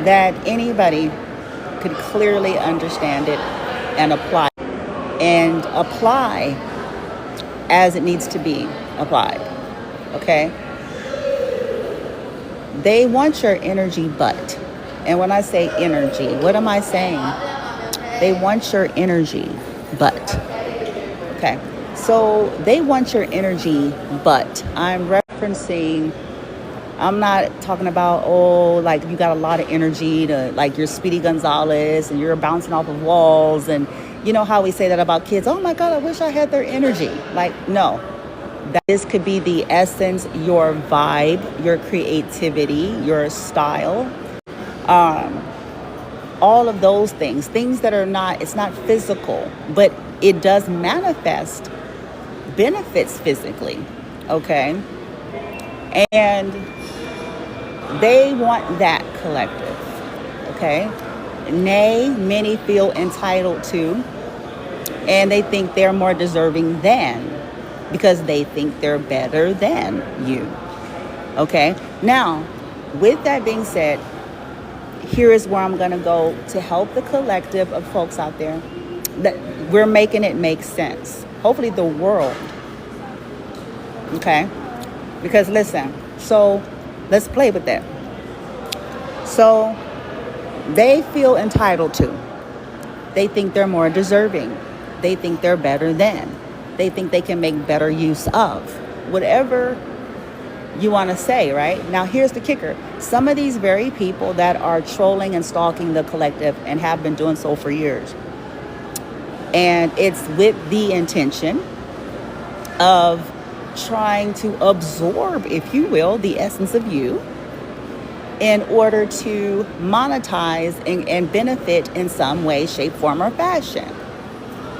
that anybody could clearly understand it and apply as it needs to be applied. Okay? They want your energy, but, and when I say energy, what am I saying? They want your energy, but. Okay. So they want your energy, but I'm referencing, I'm not talking about, oh, like you got a lot of energy to, like you're Speedy Gonzalez and you're bouncing off of walls. And you know how we say that about kids? Oh my God, I wish I had their energy. Like, no. This could be the essence, your vibe, your creativity, your style. All of those things that are not, it's not physical, but it does manifest benefits physically. Okay. And they want that collective. Okay. Nay, many feel entitled to, and they think they're more deserving than, because they think they're better than you. Okay. Now, with that being said, here is where I'm going to go to help the collective of folks out there that we're making it make sense. Hopefully the world. Okay. Because listen, so let's play with that. So they feel entitled to. They think they're more deserving. They think they're better than. They think they can make better use of. Whatever you want to say, right? Now, here's the kicker. Some of these very people that are trolling and stalking the collective and have been doing so for years. And it's with the intention of trying to absorb, if you will, the essence of you in order to monetize and benefit in some way, shape, form, or fashion,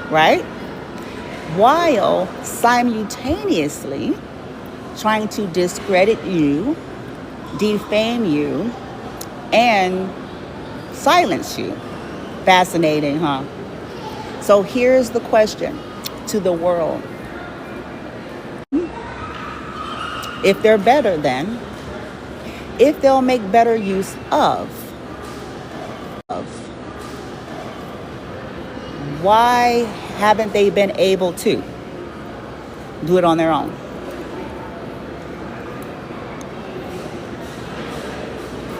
right? While simultaneously trying to discredit you, defame you, and silence you. Fascinating, huh? So here's the question to the world. If they're better than, if they'll make better use of, why haven't they been able to do it on their own?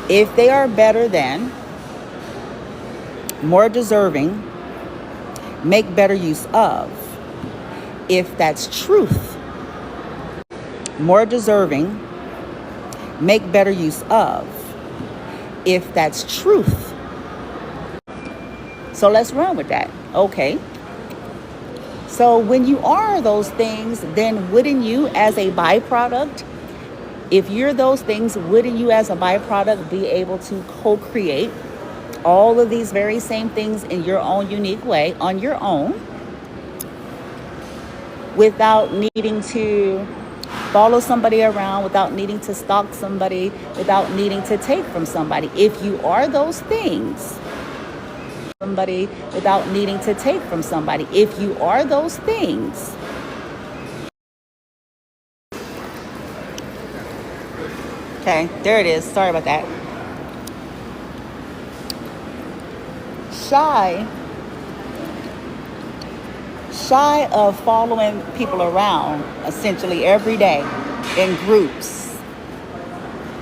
If they are better than, more deserving, make better use of, if that's truth, more deserving, make better use of, if that's truth. So let's run with that. Okay. So when you are those things, then wouldn't you as a byproduct, if you're those things, wouldn't you as a byproduct be able to co-create all of these very same things in your own unique way, on your own, without needing to follow somebody around, without needing to stalk somebody, without needing to take from somebody? If you are those things, somebody, without needing to take from somebody, if you are those things, okay, there it is. Sorry about that. Shy of following people around essentially every day in groups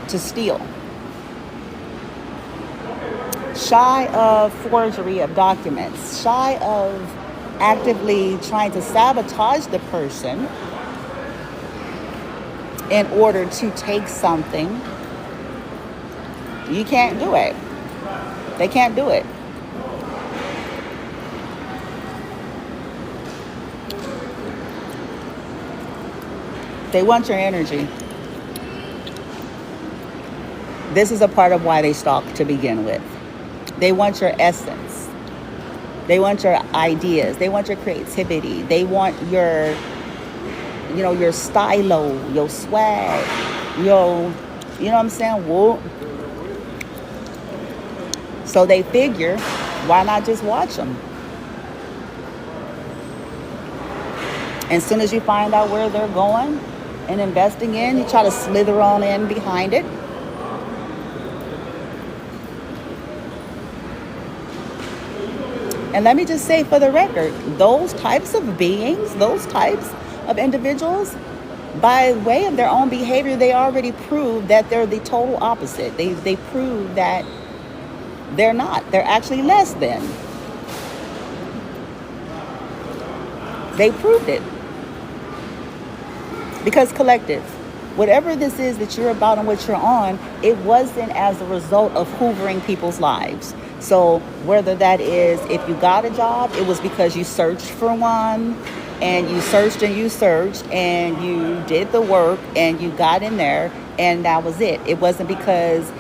to steal. Shy of forgery of documents. Shy of actively trying to sabotage the person in order to take something. You can't do it. They can't do it. They want your energy. This is a part of why they stalk to begin with. They want your essence. They want your ideas. They want your creativity. They want your, your stylo, your swag, you know what I'm saying? Whoop. So they figure, why not just watch them? As soon as you find out where they're going and investing in, you try to slither on in behind it. And let me just say for the record, those types of beings, those types of individuals, by way of their own behavior, they already prove that they're the total opposite. They prove that they're not. They're actually less than. They proved it. Because collective, whatever this is that you're about and what you're on, it wasn't as a result of hoovering people's lives. So whether that is, if you got a job, it was because you searched for one, and you searched and you did the work and you got in there, and that was it. It wasn't because,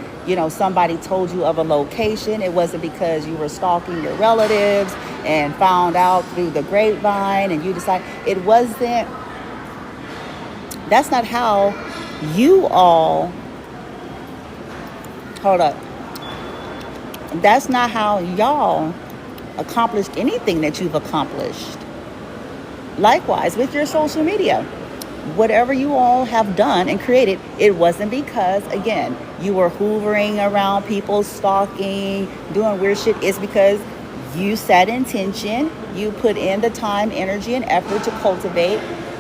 somebody told you of a location. It wasn't because you were stalking your relatives and found out through the grapevine and you decided. It wasn't. That's not how you all, hold up. That's not how y'all accomplished anything that you've accomplished. Likewise, with your social media, whatever you all have done and created, it wasn't because, again, you were hoovering around people, stalking, doing weird shit. It's because you set intention, you put in the time, energy, and effort to cultivate,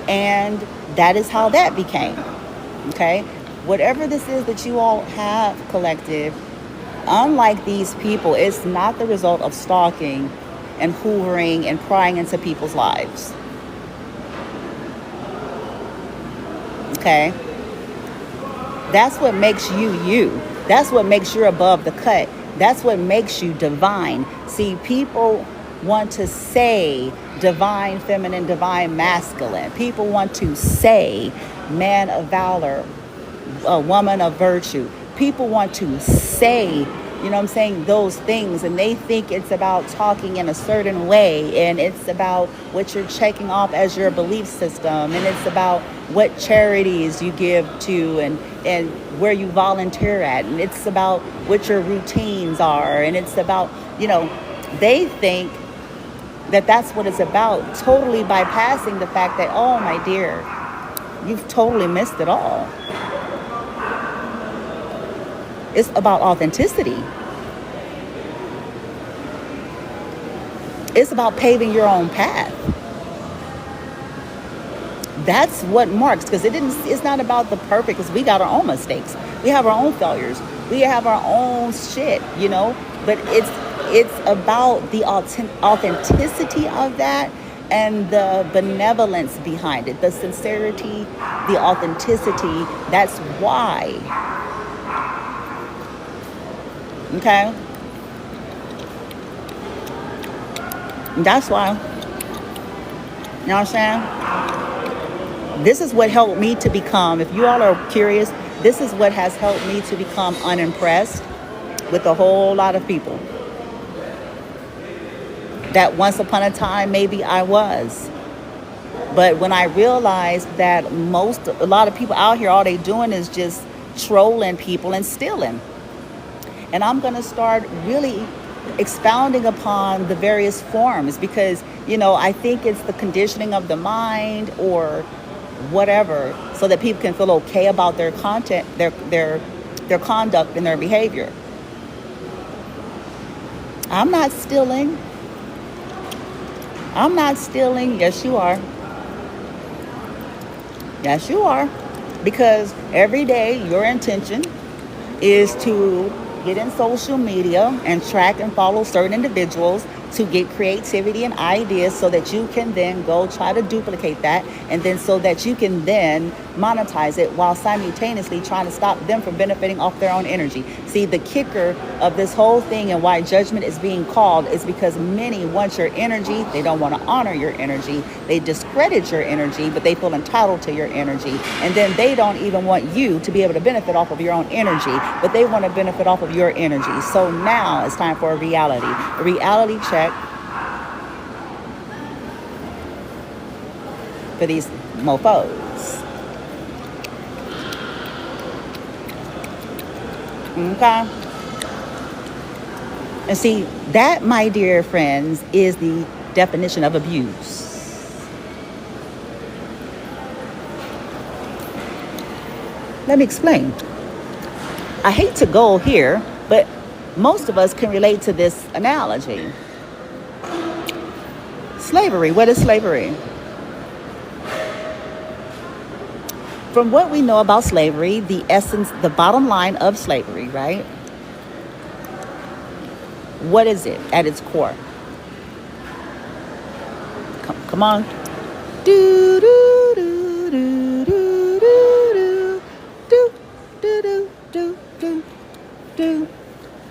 and that is how that became. Okay? Whatever this is that you all have collective, unlike these people, it's not the result of stalking and hoovering and prying into people's lives. Okay? That's what makes you you. That's what makes you above the cut. That's what makes you divine. See, people want to say divine feminine, divine masculine. People want to say man of valor, a woman of virtue. People want to say, those things, and they think it's about talking in a certain way, and it's about what you're checking off as your belief system, and it's about what charities you give to, and where you volunteer at, and it's about what your routines are, and it's about, they think that that's what it's about, totally bypassing the fact that, oh my dear, you've totally missed it all. It's about authenticity. It's about paving your own path. That's what marks, because it's not about the perfect, because we got our own mistakes. We have our own failures. We have our own shit, but it's about the authenticity of that and the benevolence behind it, the sincerity, the authenticity. That's why. Okay? That's why. You know what I'm saying? This is what helped me to become, if you all are curious, this is what has helped me to become unimpressed with a whole lot of people. That once upon a time, maybe I was. But when I realized that a lot of people out here, all they doing is just trolling people and stealing. And I'm going to start really expounding upon the various forms, because, I think it's the conditioning of the mind or whatever, so that people can feel okay about their content, their conduct and their behavior. I'm not stealing. Yes, you are. Yes, you are. Because every day your intention is to get in social media and track and follow certain individuals to get creativity and ideas, so that you can then go try to duplicate that, and then so that you can then monetize it, while simultaneously trying to stop them from benefiting off their own energy. See, the kicker of this whole thing and why judgment is being called is because many want your energy. They don't want to honor your energy. They discredit your energy, but they feel entitled to your energy. And then they don't even want you to be able to benefit off of your own energy, but they want to benefit off of your energy. So now it's time for a reality check for these mofos. Okay? And see, that, my dear friends, is the definition of abuse. Let me explain. I hate to go here, but most of us can relate to this analogy. Slavery. What is slavery? From what we know about slavery, the essence, the bottom line of slavery, right? What is it at its core? Come on. Do do do do do do do do do do do do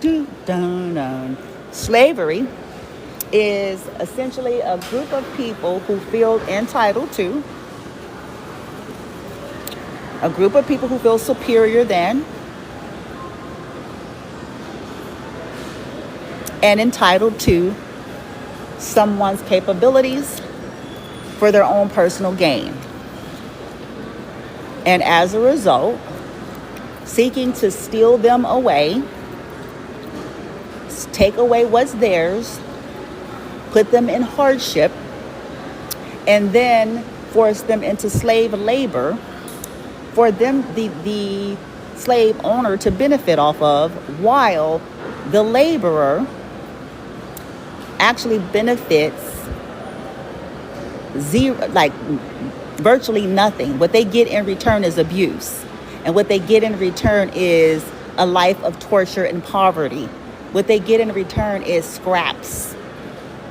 do do. Slavery is essentially a group of people who feel entitled to, a group of people who feel superior than, and entitled to someone's capabilities for their own personal gain. And as a result, seeking to steal them away, take away what's theirs, put them in hardship, and then force them into slave labor for them, the slave owner, to benefit off of, while the laborer actually benefits zero, like virtually nothing. What they get in return is abuse. And what they get in return is a life of torture and poverty. What they get in return is scraps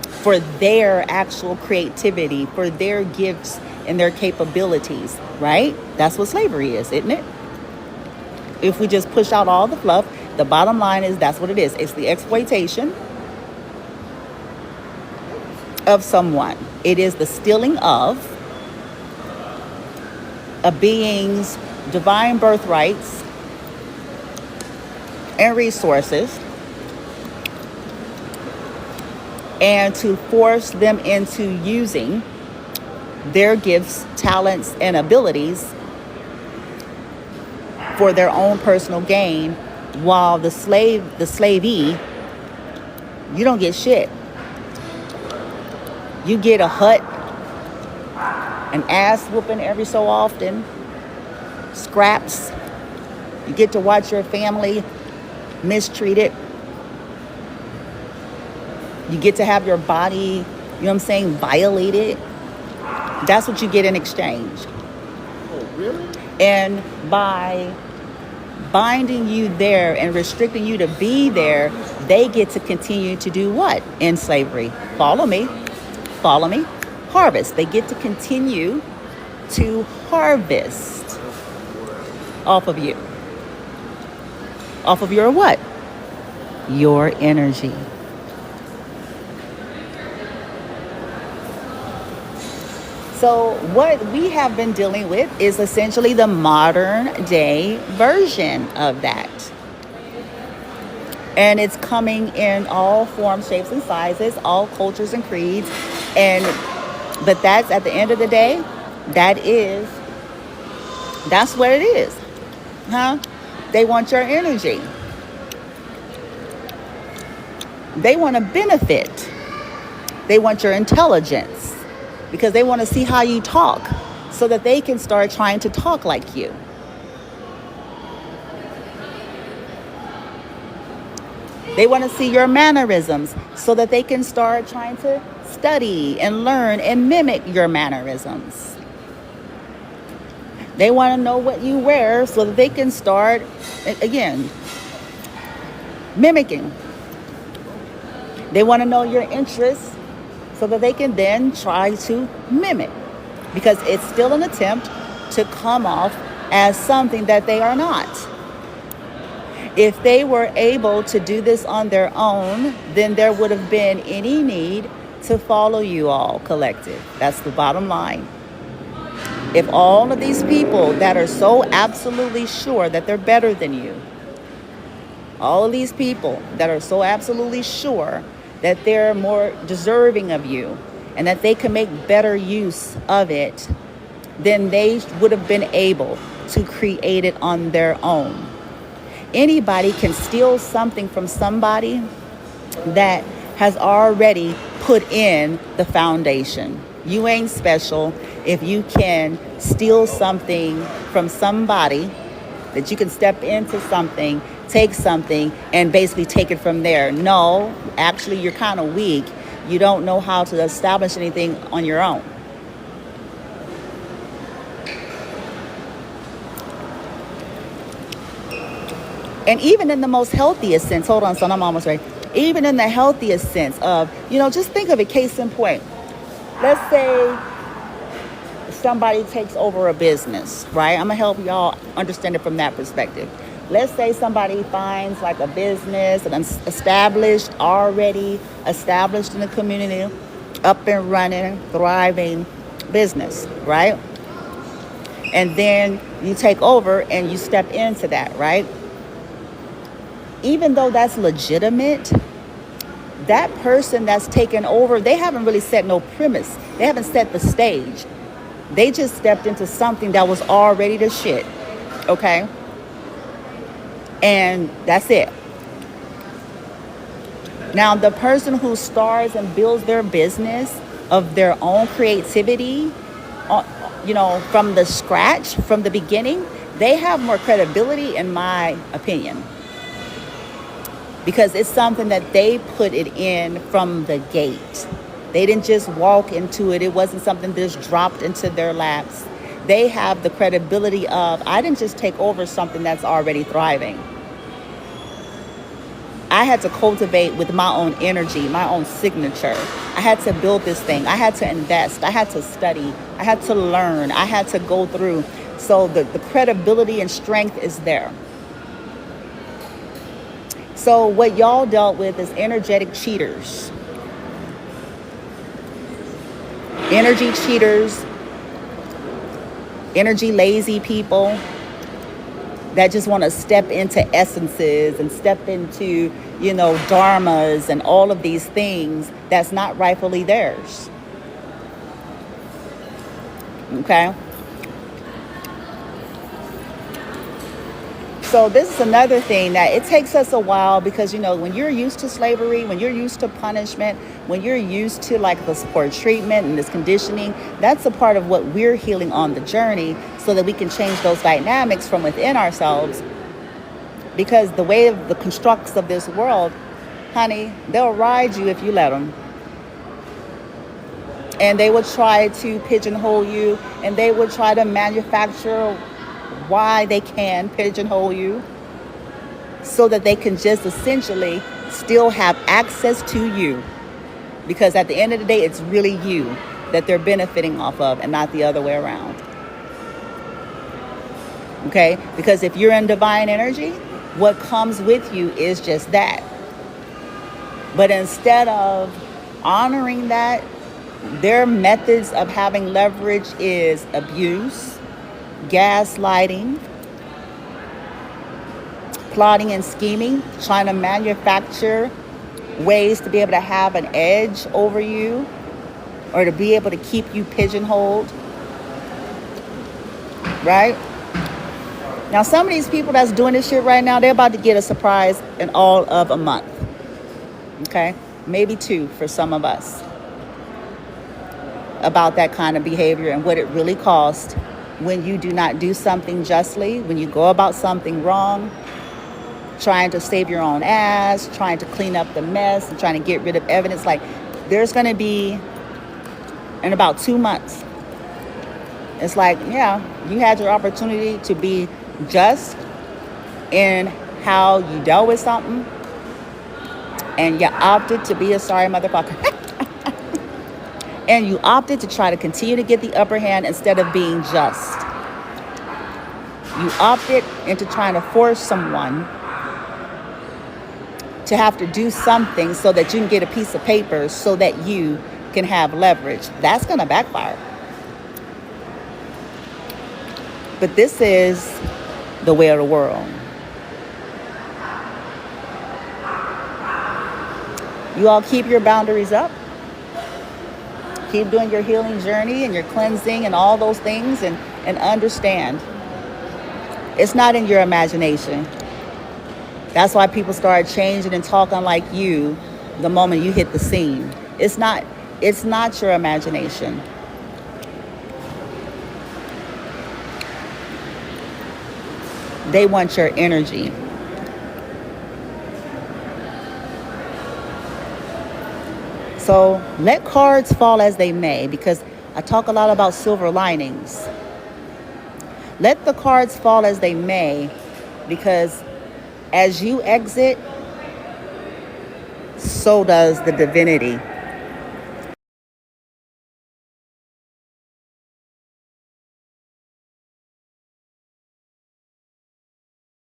for their actual creativity, for their gifts and their capabilities, right? That's what slavery is, isn't it? If we just push out all the fluff, the bottom line is that's what it is. It's the exploitation of someone. It is the stealing of a being's divine birthrights and resources, and to force them into using their gifts, talents, and abilities for their own personal gain, while the slavee, you don't get shit. You get a hut, an ass whooping every so often, scraps. You get to watch your family mistreated. You get to have your body, you know what I'm saying, violated. That's what you get in exchange. Oh, really? And by binding you there and restricting you to be there, they get to continue to do what in slavery? Follow me. Follow me. Harvest. They get to continue to harvest off of you. Off of your what? Your energy. So what we have been dealing with is essentially the modern day version of that. And it's coming in all forms, shapes, and sizes, all cultures and creeds. But that's, at the end of the day, that's what it is. Huh? They want your energy. They want to benefit. They want your intelligence, because they want to see how you talk so that they can start trying to talk like you. They want to see your mannerisms so that they can start trying to study and learn and mimic your mannerisms. They want to know what you wear so that they can start, again, mimicking. They want to know your interests so that they can then try to mimic, because it's still an attempt to come off as something that they are not. If they were able to do this on their own, then there would have been any need to follow you all collective. That's the bottom line. If all of these people that are so absolutely sure that they're better than you, all of these people that are so absolutely sure that they're more deserving of you and that they can make better use of it, then they would have been able to create it on their own. Anybody can steal something from somebody that has already put in the foundation. You ain't special if you can steal something from somebody, that you can step into something, take something, and basically take it from there. No, actually, you're kind of weak. You don't know how to establish anything on your own. And even in the most healthiest sense, hold on, son, I'm almost ready. Even in the healthiest sense of, just think of it, case in point. Let's say somebody takes over a business, right? I'm gonna help y'all understand it from that perspective. Let's say somebody finds like a business, already established in the community, up and running, thriving business, right? And then you take over and you step into that, right? Even though that's legitimate, that person that's taken over, they haven't really set no premise. They haven't set the stage. They just stepped into something that was already the shit, okay? And that's it. Now, the person who starts and builds their business of their own creativity, from the scratch, from the beginning, they have more credibility, in my opinion. Because it's something that they put it in from the gate. They didn't just walk into it. It wasn't something that just dropped into their laps. They have the credibility of, I didn't just take over something that's already thriving. I had to cultivate with my own energy, my own signature. I had to build this thing. I had to invest. I had to study. I had to learn. I had to go through. So the credibility and strength is there. So what y'all dealt with is energetic cheaters. Energy cheaters, energy lazy people that just want to step into essences and step into, dharmas and all of these things that's not rightfully theirs. Okay? So this is another thing that it takes us a while because, when you're used to slavery, when you're used to punishment, when you're used to like this poor treatment and this conditioning, that's a part of what we're healing on the journey so that we can change those dynamics from within ourselves. Because the way of the constructs of this world, honey, they'll ride you if you let them. And they will try to pigeonhole you, and they will try to manufacture why they can pigeonhole you so that they can just essentially still have access to you. Because at the end of the day, it's really you that they're benefiting off of and not the other way around. Okay? Because if you're in divine energy, what comes with you is just that. But instead of honoring that, their methods of having leverage is abuse, gaslighting, plotting and scheming, trying to manufacture ways to be able to have an edge over you or to be able to keep you pigeonholed, right? Now, some of these people that's doing this shit right now, they're about to get a surprise in all of a month, okay? Maybe 2 for some of us about that kind of behavior and what it really costs when you do not do something justly, when you go about something wrong, trying to save your own ass, trying to clean up the mess, and trying to get rid of evidence. Like, there's going to be, in about 2 months, it's like, yeah, you had your opportunity to be just in how you dealt with something, and you opted to be a sorry motherfucker. And you opted to try to continue to get the upper hand instead of being just. You opted into trying to force someone to have to do something so that you can get a piece of paper so that you can have leverage. That's going to backfire. But this is the way of the world. You all keep your boundaries up. Keep doing your healing journey and your cleansing and all those things, and understand it's not in your imagination. That's why people start changing and talking like you the moment you hit the scene. It's not your imagination. They want your energy. So let cards fall as they may, because I talk a lot about silver linings. Let the cards fall as they may, because as you exit, so does the divinity